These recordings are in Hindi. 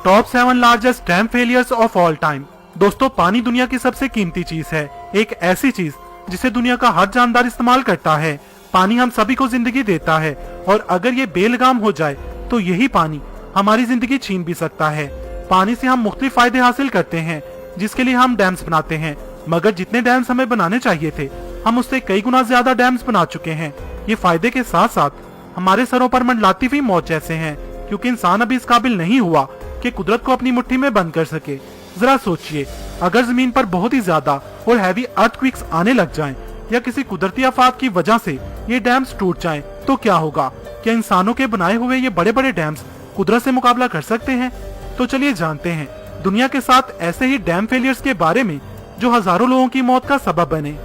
Top 7 largest dam failures of all time. दोस्तों, पानी दुनिया की सबसे कीमती चीज है, एक ऐसी चीज जिसे दुनिया का हर जानदार इस्तेमाल करता है। पानी हम सभी को जिंदगी देता है और अगर ये बेलगाम हो जाए तो यही पानी हमारी जिंदगी छीन भी सकता है। पानी से हम मुख्तलिफ फायदे हासिल करते हैं जिसके लिए हम डैम्स बनाते हैं, मगर जितने डैम्स हमें बनाने चाहिए थे हम उससे कई गुना ज्यादा डैम्स बना चुके हैं। ये फायदे के साथ साथ हमारे सरों पर मंडलाती हुई मौत जैसे हैं, क्योंकि इंसान अभी इस काबिल नहीं हुआ कि कुदरत को अपनी मुट्ठी में बंद कर सके। जरा सोचिए, अगर जमीन पर बहुत ही ज्यादा और हैवी अर्थक्वेक्स आने लग जाएं या किसी कुदरती आफात की वजह से ये डैम्स टूट जाएं तो क्या होगा? क्या इंसानों के बनाए हुए ये बड़े बड़े डैम्स कुदरत से मुकाबला कर सकते हैं? तो चलिए जानते हैं दुनिया के 7 ऐसे ही डैम फेलियर्स के बारे में जो हजारों लोगों की मौत का सबब बने।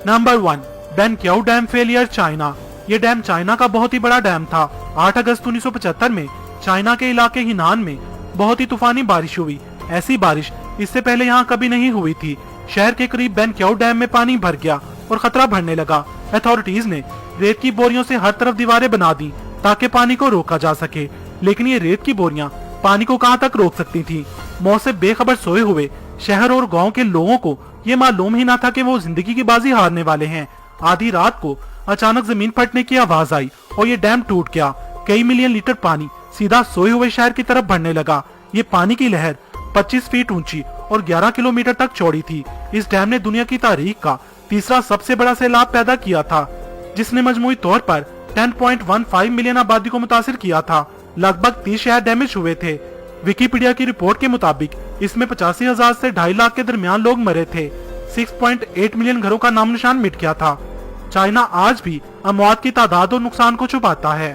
Number 1, Banqiao dam failure, China. ये डैम चाइना का बहुत ही बड़ा डैम था। 8 अगस्त 1975 में चाइना के इलाके हिनान में बहुत ही तूफानी बारिश हुई। ऐसी बारिश इससे पहले यहाँ कभी नहीं हुई थी। शहर के करीब बेनक्याओ डैम में पानी भर गया और खतरा बढ़ने लगा। अथॉरिटीज ने रेत की बोरियों से हर तरफ दीवारें बना दी ताकि पानी को रोका जा सके, लेकिन ये रेत की बोरियां पानी को कहां तक रोक सकती थी? मौत से बेखबर सोए हुए शहर और गांव के लोगों को ये मालूम ही ना था कि वो जिंदगी की बाजी हारने वाले हैं। आधी रात को अचानक जमीन फटने की आवाज आई और ये डैम टूट गया। कई मिलियन लीटर पानी सीधा सोए हुए शहर की तरफ बढ़ने लगा। ये पानी की लहर 25 फीट ऊंची और 11 किलोमीटर तक चौड़ी थी। इस डैम ने दुनिया की तारीख का तीसरा सबसे बड़ा सैलाब पैदा किया था, जिसने मजमूई तौर पर 10.15 मिलियन आबादी को मुतासिर किया था। लगभग 30 शहर डैमेज हुए थे। विकिपीडिया की रिपोर्ट के मुताबिक इसमें 85,000 से 2.5 लाख के दरमियान लोग मरे थे। 6.8 मिलियन घरों का नाम निशान मिट गया था। चाइना आज भी अमवात की तादाद और नुकसान को छुपाता है,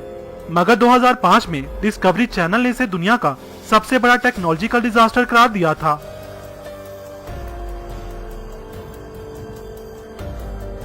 मगर 2005 में डिस्कवरी चैनल ने इसे दुनिया का सबसे बड़ा टेक्नोलॉजिकल डिजास्टर करार दिया था।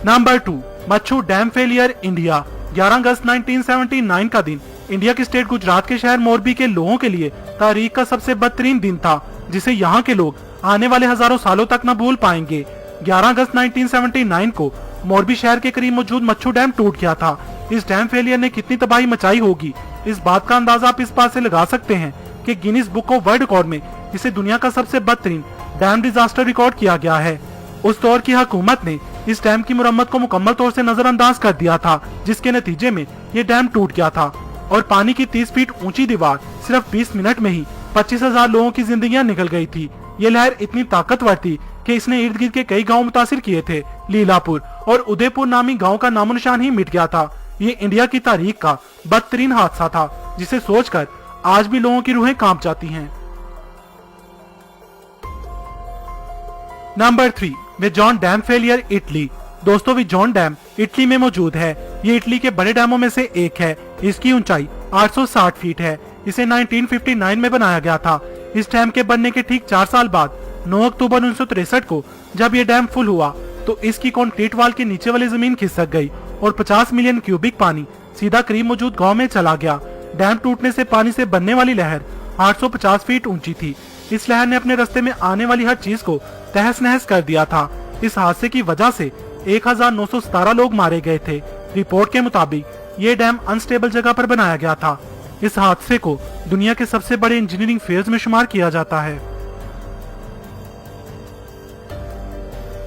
Number 2, Machhu dam failure, India. 11 अगस्त 1979 का दिन इंडिया के स्टेट गुजरात के शहर मोरबी के लोगों के लिए तारीख का सबसे बदतरीन दिन था, जिसे यहाँ के लोग आने वाले हजारों सालों तक न भूल पाएंगे। 11 अगस्त 1979 को मोरबी शहर के करीब मौजूद मच्छू डैम टूट गया था। इस डैम फेलियर ने कितनी तबाही मचाई होगी, इस बात का अंदाजा आप इस बात से लगा सकते हैं कि Guinness book of world record में इसे दुनिया का सबसे बदतरीन डैम डिजास्टर रिकॉर्ड किया गया है। उस दौर की हुकूमत ने इस डैम की मुरम्मत को मुकम्मल तौर से नजरअंदाज कर दिया था, जिसके नतीजे में ये डैम टूट गया था और पानी की 30 फीट ऊंची दीवार सिर्फ 20 मिनट में ही 25,000 लोगों की जिंदगियां निकल गई थी। ये लहर इतनी ताकतवर थी कि इसने इर्द गिर्द के कई गांव मुतासिर किए थे। लीलापुर और उदयपुर नामी गांव का नामो निशान ही मिट गया था। ये इंडिया की तारीख का बदतरीन हादसा था, जिसे सोचकर आज भी लोगों की रूहें कांप जाती हैं। Number 3, Vajont dam failure, Italy. दोस्तों, विजॉन डैम इटली में मौजूद है। ये इटली के बड़े डैमों में से एक है। इसकी ऊंचाई 860 फीट है। इसे 1959 में बनाया गया था। इस डैम के बनने के ठीक 4 साल बाद 9 अक्टूबर 1963 को जब ये डैम फुल हुआ तो इसकी कंक्रीट वाल के नीचे वाली जमीन खिसक गई और 50 मिलियन क्यूबिक पानी सीधा करीब मौजूद गांव में चला गया। डैम टूटने से पानी से बनने वाली लहर 850 फीट ऊंची थी। इस लहर ने अपने रास्ते में आने वाली हर चीज को तहस नहस कर दिया था। इस हादसे की वजह से 1917 लोग मारे गए थे। रिपोर्ट के मुताबिक ये डैम अनस्टेबल जगह पर बनाया गया था। इस हादसे को दुनिया के सबसे बड़े इंजीनियरिंग फेल्स में शुमार किया जाता है।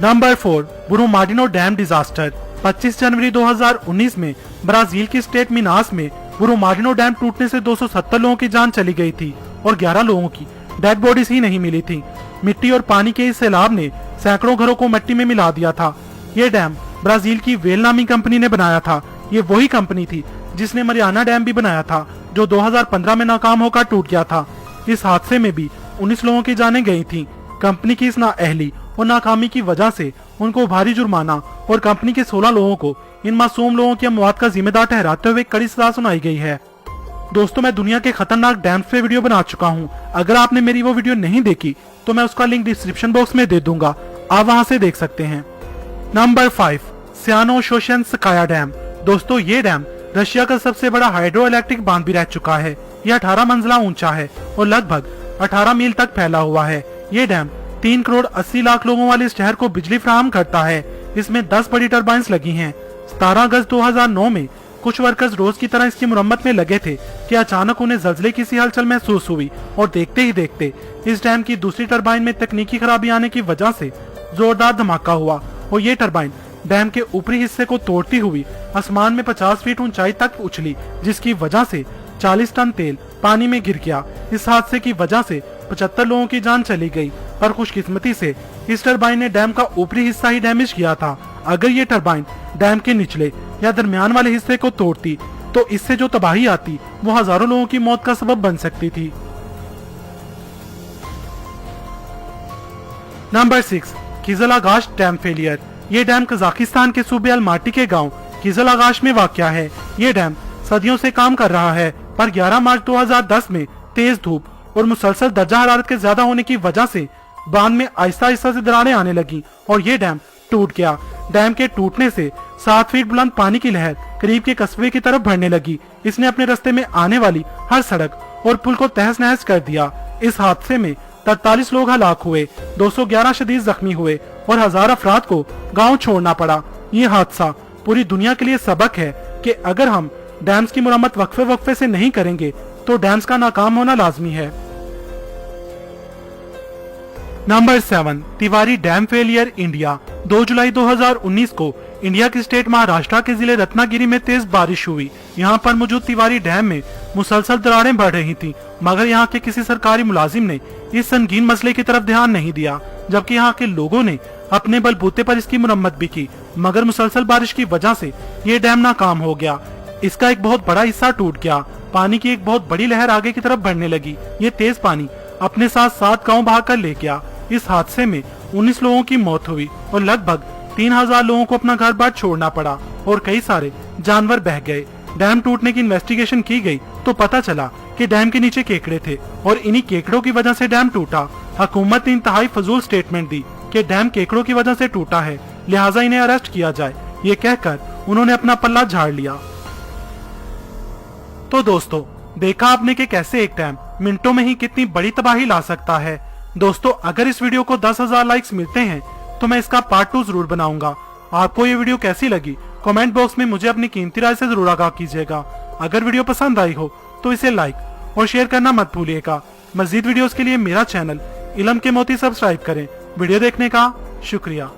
Number 4, Brumadinho dam disaster. 25 जनवरी 2019 में ब्राजील की स्टेट मिनास में बुरुमाडिनो डैम टूटने से 270 लोगों की जान चली गई थी और 11 लोगों की डेड बॉडीज ही नहीं मिली थी। मिट्टी और पानी के इस सैलाब ने सैकड़ों घरों को मिट्टी में मिला दिया था। ये डैम ब्राजील की वेल नामी कंपनी ने बनाया था। ये वही कंपनी थी जिसने मरियाना डैम भी बनाया था, जो 2015 में नाकाम होकर टूट गया था। इस हादसे में भी 19 लोगों की जानें गई थी। कंपनी की इस नाअहली और नाकामी की वजह से उनको भारी जुर्माना और कंपनी के 16 लोगों को इन मासूम लोगों की अमवात का जिम्मेदार ठहराते हुए कड़ी सजा सुनाई गई है। दोस्तों, मैं दुनिया के खतरनाक डैम्स पे वीडियो बना चुका हूँ। अगर आपने मेरी वो वीडियो नहीं देखी तो मैं उसका लिंक डिस्क्रिप्शन बॉक्स में दे दूंगा, आप वहां से देख सकते हैं। Number 5, Sayano Shushenskaya dam. दोस्तों, ये डैम रशिया का सबसे बड़ा हाइड्रो इलेक्ट्रिक बांध भी रह चुका है। यह 18 मंजिला ऊंचा है और लगभग 18 मील तक फैला हुआ है। ये डैम 3 करोड़ 80 लाख लोगों वाले इस शहर को बिजली फराहम करता है। इसमें 10 बड़ी टर्बाइंस लगी हैं। 17 अगस्त 2009 में कुछ वर्कर्स रोज की तरह इसकी मुरम्मत में लगे थे कि अचानक उन्हें जल्जले की सी हलचल महसूस हुई और देखते ही देखते इस डैम की दूसरी टरबाइन में तकनीकी खराबी आने की वजह से जोरदार धमाका हुआ और ये टरबाइन डैम के ऊपरी हिस्से को तोड़ती हुई आसमान में 50 फीट ऊंचाई तक उछली, जिसकी वजह से 40 टन तेल पानी में गिर गया। इस हादसे की वजह से 75 लोगों की जान चली गई, पर खुशकिस्मती से इस टरबाइन ने डैम का ऊपरी हिस्सा ही डैमेज किया था। अगर ये टरबाइन डैम के निचले या दरमियान वाले हिस्से को तोड़ती तो इससे जो तबाही आती वो हजारों लोगों की मौत का सबब बन सकती थी। Number 6, Kyzyl Agash dam failure. ये डैम कजाकिस्तान के सूबे अलमाटी के गांव किजल-आगाश में वाक़या है। ये डैम सदियों से काम कर रहा है, पर 11 मार्च 2010 में तेज धूप और मुसलसल दर्जा हरारत के ज्यादा होने की वजह से बांध में आहिस्ता आहिस्ता से दरारें आने लगी और ये डैम टूट गया। डैम के टूटने से 7 फीट बुलंद पानी की लहर करीब के कस्बे की तरफ बढ़ने लगी। इसने अपने रास्ते में आने वाली हर सड़क और पुल को तहस नहस कर दिया। इस हादसे में 43 लोग हलाक हुए, 211 शदीद जख्मी हुए और 1000 अफराद को गांव छोड़ना पड़ा। ये हादसा पूरी दुनिया के लिए सबक है कि अगर हम डैम्स की मुरम्मत वक्फे वक्फे से नहीं करेंगे तो डैम्स का नाकाम होना लाजमी है। Number 7, Tiwari dam failure India. 2 जुलाई 2019 को इंडिया के स्टेट महाराष्ट्र के जिले रत्नागिरी में तेज बारिश हुई। यहाँ पर मौजूद तिवारी डैम में मुसलसल दरारें बढ़ रही थीं, मगर यहाँ के किसी सरकारी मुलाजिम ने इस संगीन मसले की तरफ ध्यान नहीं दिया, जबकि यहाँ के लोगों ने अपने बलबूते पर इसकी मुरम्मत भी की, मगर मुसलसल बारिश की वजह से ये डैम नाकाम हो गया। इसका एक बहुत बड़ा हिस्सा टूट गया। पानी की एक बहुत बड़ी लहर आगे की तरफ बढ़ने लगी। ये तेज पानी अपने साथ 7 गाँव बहा कर ले गया। इस हादसे में 19 लोगों की मौत हुई और लगभग 3000 लोगों को अपना घर बार छोड़ना पड़ा और कई सारे जानवर बह गए। डैम टूटने की इन्वेस्टिगेशन की गई तो पता चला कि डैम के नीचे केकड़े थे और इन्हीं केकड़ों की वजह से डैम टूटा। हुकूमत ने इंतहाई फजूल स्टेटमेंट दी कि डैम केकड़ों की वजह से टूटा है, लिहाजा इन्हें अरेस्ट किया जाए। ये कहकर उन्होंने अपना पल्ला झाड़ लिया। तो दोस्तों, देखा आपने कि कैसे एक डैम मिनटों में ही कितनी बड़ी तबाही ला सकता है। दोस्तों, अगर इस वीडियो को 10,000 लाइक्स मिलते हैं तो मैं इसका पार्ट 2 जरूर बनाऊंगा। आपको ये वीडियो कैसी लगी कमेंट बॉक्स में मुझे अपनी कीमती राय से जरूर आगाह कीजिएगा। अगर वीडियो पसंद आई हो तो इसे लाइक और शेयर करना मत भूलिएगा। मजीद वीडियोस के लिए मेरा चैनल इल्म के मोती सब्सक्राइब करें। वीडियो देखने का शुक्रिया।